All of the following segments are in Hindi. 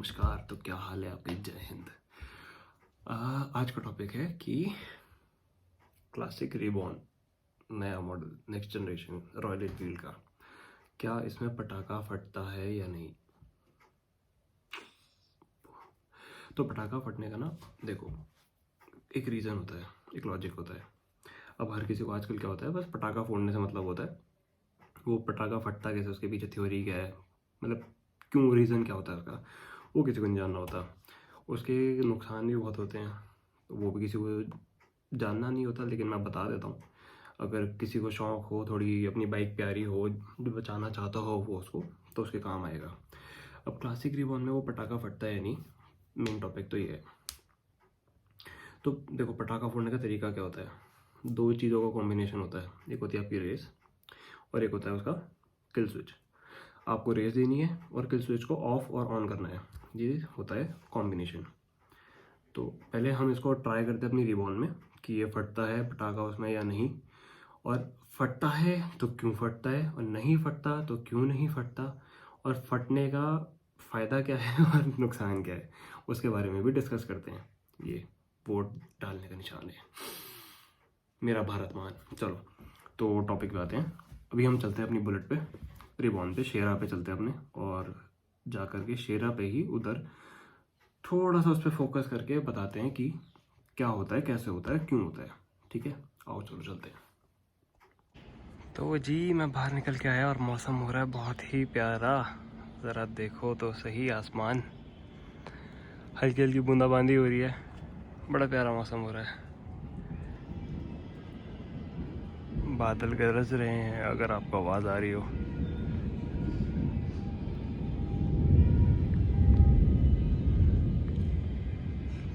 नमस्कार। तो क्या हाल है आपके? जय हिंद। आज का टॉपिक है कि क्लासिक रिबॉर्न नया model next generation royal Enfield का, क्या इसमें पटाखा फटता है या नहीं। तो पटाखा फटने का ना, देखो, एक रीज़न होता है, एक लॉजिक होता है। अब हर किसी को आजकल क्या होता है, बस पटाखा फोड़ने से मतलब होता है। वो पटाखा फटता कैसे, उसके पीछे थ्योरी क्या है, मतलब क्यों, रीज़न क्या होता है उसका, वो किसी को नहीं जानना होता। उसके नुकसान भी बहुत होते हैं, तो वो भी किसी को जानना नहीं होता। लेकिन मैं बता देता हूँ, अगर किसी को शौक़ हो, थोड़ी अपनी बाइक प्यारी हो, जो बचाना चाहता हो वो उसको, तो उसके काम आएगा। अब क्लासिक रिबॉर्न में वो पटाखा फटता है नहीं, मेन टॉपिक तो ये है। तो देखो, पटाखा फोड़ने का तरीका क्या होता है, दो चीज़ों का कॉम्बिनेशन होता है। एक होती है आपकी रेस और एक होता है उसका किल स्विच। आपको रेस देनी है और किल स्विच को ऑफ और ऑन करना है, ये होता है कॉम्बिनेशन। तो पहले हम इसको ट्राई करते हैं अपनी रिबॉन में कि ये फटता है पटाखा उसमें या नहीं, और फटता है तो क्यों फटता है, और नहीं फटता तो क्यों नहीं फटता, और फटने का फ़ायदा क्या है और नुकसान क्या है, उसके बारे में भी डिस्कस करते हैं। ये वोट डालने का निशान है, मेरा भारत महान। चलो, तो टॉपिक पे आते हैं। अभी हम चलते हैं अपनी बुलेट पे, रिबॉन पे, शेरा पे चलते हैं अपने, और जा कर के शेरा पे ही उधर थोड़ा सा उस पर फोकस करके बताते हैं कि क्या होता है, कैसे होता है, क्यों होता है। ठीक है, आओ चलो चलते हैं। तो जी मैं बाहर निकल के आया और मौसम हो रहा है बहुत ही प्यारा। ज़रा देखो तो सही, आसमान हल्की हल्की बूंदाबांदी हो रही है, बड़ा प्यारा मौसम हो रहा है। बादल गरज रहे हैं, अगर आपको आवाज़ आ रही हो।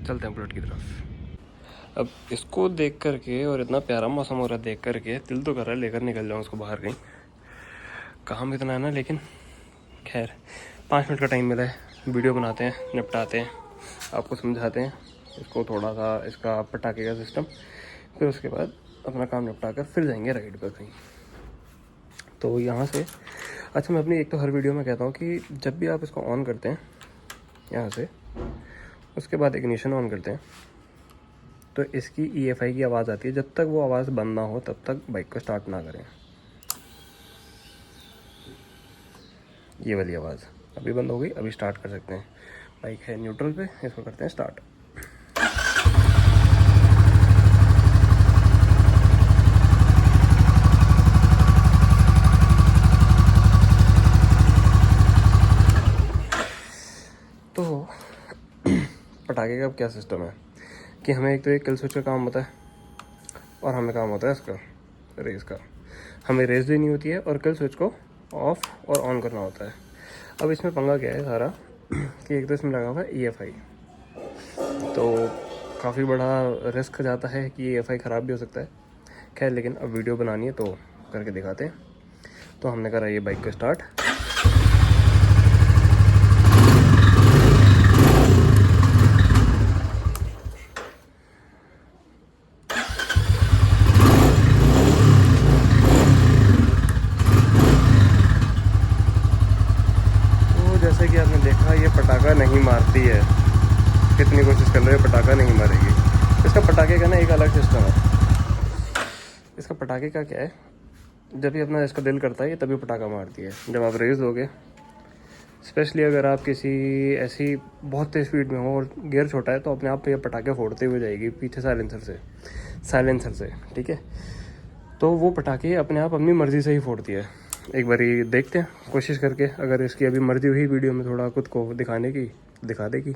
चलते हैं बुलेट की तरफ। अब इसको देख करके और इतना प्यारा मौसम हो रहा है देख करके, दिल तो कर रहा है लेकर निकल जाऊँ उसको बाहर कहीं। काम इतना है ना, लेकिन खैर 5 मिनट का टाइम मिला है, वीडियो बनाते हैं, निपटाते हैं, आपको समझाते हैं इसको थोड़ा सा, इसका पटाखे का सिस्टम। फिर उसके बाद अपना काम निपटा कर फिर जाएंगे राइड पर कहीं। तो यहाँ से, अच्छा, मैं अपनी एक तो हर वीडियो में कहता हूँ कि जब भी आप इसको ऑन करते हैं यहाँ से, उसके बाद इग्निशन ऑन करते हैं, तो इसकी EFI की आवाज़ आती है। जब तक वो आवाज़ बंद ना हो तब तक बाइक को स्टार्ट ना करें। ये वाली आवाज़ अभी बंद हो गई, अभी स्टार्ट कर सकते हैं। बाइक है न्यूट्रल पे, इसको करते हैं स्टार्ट। तो पटाखे का अब क्या सिस्टम है कि हमें एक तो एक किल स्विच का काम होता है, और हमें काम होता है इसका रेस का। हमें रेस देनी होती है और किल स्विच को ऑफ और ऑन करना होता है। अब इसमें पंगा क्या है सारा कि एक तो इसमें लगा हुआ है EFI, तो काफ़ी बड़ा रिस्क जाता है कि EFI ख़राब भी हो सकता है। खैर, लेकिन अब वीडियो बनानी है तो करके दिखाते हैं। तो हमने करा ये बाइक को स्टार्ट। तो जैसे कि आपने देखा, ये पटाखा नहीं मारती है, कितनी कोशिश कर लो ये पटाखा नहीं मारेगी। इसका पटाखे का ना एक अलग सिस्टम है। इसका पटाखे का क्या है, जब भी अपना इसका दिल करता है ये तभी पटाखा मारती है। जब आप रेस दोगे, स्पेशली अगर आप किसी ऐसी बहुत तेज़ स्पीड में हो और गियर छोटा है, तो अपने आप ये पटाखे फोड़ते हुए जाएगी पीछे साइलेंसर से। ठीक है, तो वो पटाखे अपने आप अपनी मर्ज़ी से ही फोड़ती है। एक बार ये देखते हैं कोशिश करके, अगर इसकी अभी मर्ज़ी हुई वीडियो में थोड़ा खुद को दिखाने की, दिखा देगी।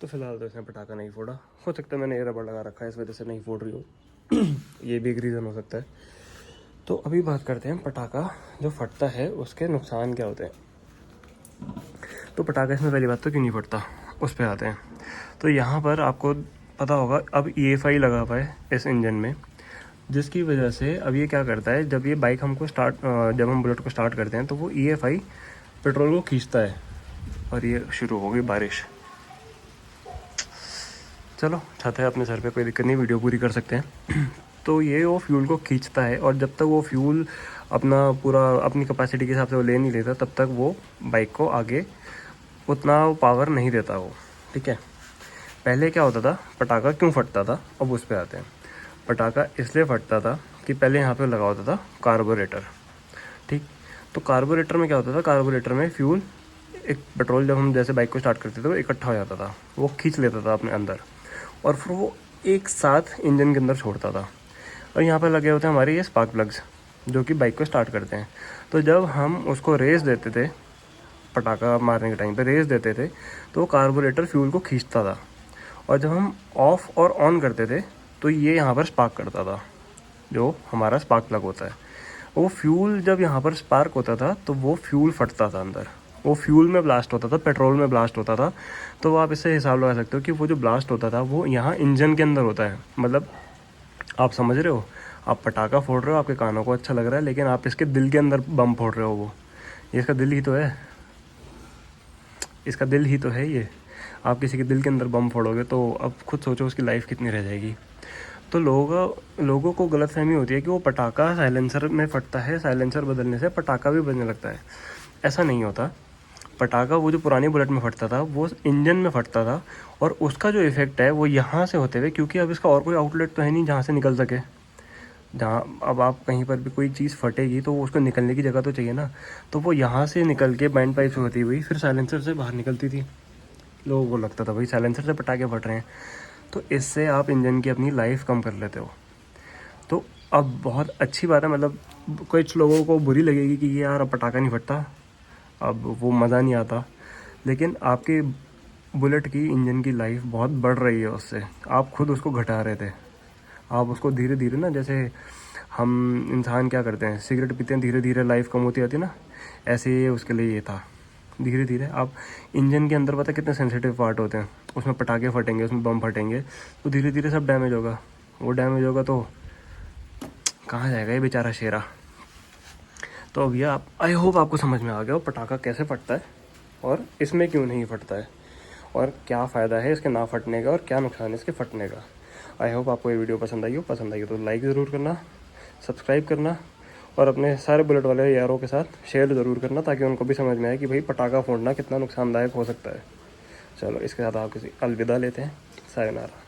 तो फिलहाल तो इसने पटाखा नहीं फोड़ा। हो सकता है मैंने ये रबड़ लगा रखा है, इस वजह से नहीं फोड़ रही हो। ये भी एक रीज़न हो सकता है। तो अभी बात करते हैं पटाखा जो फटता है उसके नुकसान क्या होते हैं। तो पटाखा इसमें पहली बात तो क्यों नहीं फटता, उस पर आते हैं। तो यहाँ पर आपको पता होगा, अब EFI लगा हुआ है इस इंजन में, जिसकी वजह से अब ये क्या करता है, जब ये बाइक हमको जब हम बुलेट को स्टार्ट करते हैं तो वो EFI पेट्रोल को खींचता है। और ये शुरू हो गई बारिश। चलो छत है अपने सर पे, कोई दिक्कत नहीं, वीडियो पूरी कर सकते हैं। तो ये वो फ्यूल को खींचता है और जब तक वो फ्यूल अपना पूरा अपनी कैपेसिटी के हिसाब से वो ले नहीं लेता तब तक वो बाइक को आगे उतना पावर नहीं देता वो, ठीक है। पहले क्या होता था, पटाखा क्यों फटता था, अब उस पर आते हैं। पटाखा इसलिए फटता था कि पहले यहाँ पे लगा होता था कार्बोरेटर, ठीक। तो कार्बोरेटर में क्या होता था, कार्बोरेटर में फ्यूल एक पेट्रोल जब हम जैसे बाइक को स्टार्ट करते थे वो इकट्ठा हो जाता था, वो खींच लेता था अपने अंदर और फिर वो एक साथ इंजन के अंदर छोड़ता था। और यहाँ पर लगे होते हैं हमारे ये स्पार्क प्लग्स जो कि बाइक को स्टार्ट करते हैं। तो जब हम उसको रेस देते थे, पटाखा मारने के टाइम पे रेस देते थे, तो कार्बोरेटर फ्यूल को खींचता था और जब हम ऑफ़ और ऑन करते थे तो ये यहाँ पर स्पार्क करता था, जो हमारा स्पार्क प्लग होता है। वो फ्यूल जब यहाँ पर स्पार्क होता था तो वो फ्यूल फटता था अंदर, वो फ्यूल में ब्लास्ट होता था, पेट्रोल में ब्लास्ट होता था। तो आप इससे हिसाब लगा सकते हो कि वो जो ब्लास्ट होता था वो यहाँ इंजन के अंदर होता है। मतलब आप समझ रहे हो, आप पटाखा फोड़ रहे हो, आपके कानों को अच्छा लग रहा है, लेकिन आप इसके दिल के अंदर बम फोड़ रहे हो। वो ये इसका दिल ही तो है, इसका दिल ही तो है ये। आप किसी के दिल के अंदर बम फोड़ोगे तो अब खुद सोचो उसकी लाइफ कितनी रह जाएगी। तो लोगों को गलतफहमी होती है कि वो पटाखा साइलेंसर में फटता है, साइलेंसर बदलने से पटाखा भी बजने लगता है। ऐसा नहीं होता। पटाखा वो जो पुरानी बुलेट में फटता था वो इंजन में फटता था और उसका जो इफ़ेक्ट है वो यहाँ से होते हुए, क्योंकि अब इसका और कोई आउटलेट तो है नहीं जहाँ से निकल सके। जहाँ अब आप कहीं पर भी कोई चीज़ फटेगी तो उसको निकलने की जगह तो चाहिए ना, तो वो यहाँ से निकल के बैंड पाइप से होती हुई फिर साइलेंसर से बाहर निकलती थी। लोगों को लगता था भाई साइलेंसर से पटाखे फट रहे हैं, तो इससे आप इंजन की अपनी लाइफ कम कर लेते हो। तो अब बहुत अच्छी बात है, मतलब कुछ लोगों को बुरी लगेगी कि ये यार अब पटाखा नहीं फटता, अब वो मज़ा नहीं आता, लेकिन आपकी बुलेट की इंजन की लाइफ बहुत बढ़ रही है उससे। आप खुद उसको घटा रहे थे, आप उसको धीरे धीरे ना, जैसे हम इंसान क्या करते हैं, सिगरेट पीते हैं, धीरे धीरे लाइफ कम होती जाती है ना, ऐसे ही उसके लिए ये था। धीरे धीरे आप इंजन के अंदर पता है कितने सेंसिटिव पार्ट होते हैं, उसमें पटाखे फटेंगे, उसमें बम फटेंगे, तो धीरे धीरे सब डैमेज होगा। वो डैमेज होगा तो कहाँ जाएगा ये बेचारा शेरा। तो अब ये आप, आई होप आपको समझ में आ गया हो पटाखा कैसे फटता है और इसमें क्यों नहीं फटता है और क्या फ़ायदा है इसके ना फटने का और क्या नुकसान है इसके फटने का। आई होप आपको ये वीडियो पसंद आई हो तो लाइक ज़रूर करना, सब्सक्राइब करना और अपने सारे बुलेट वाले यारों के साथ शेयर ज़रूर करना, ताकि उनको भी समझ में आए कि भाई पटाखा फोड़ना कितना नुकसानदायक हो सकता है। चलो इसके साथ आप किसी अलविदा लेते हैं, सायोनारा।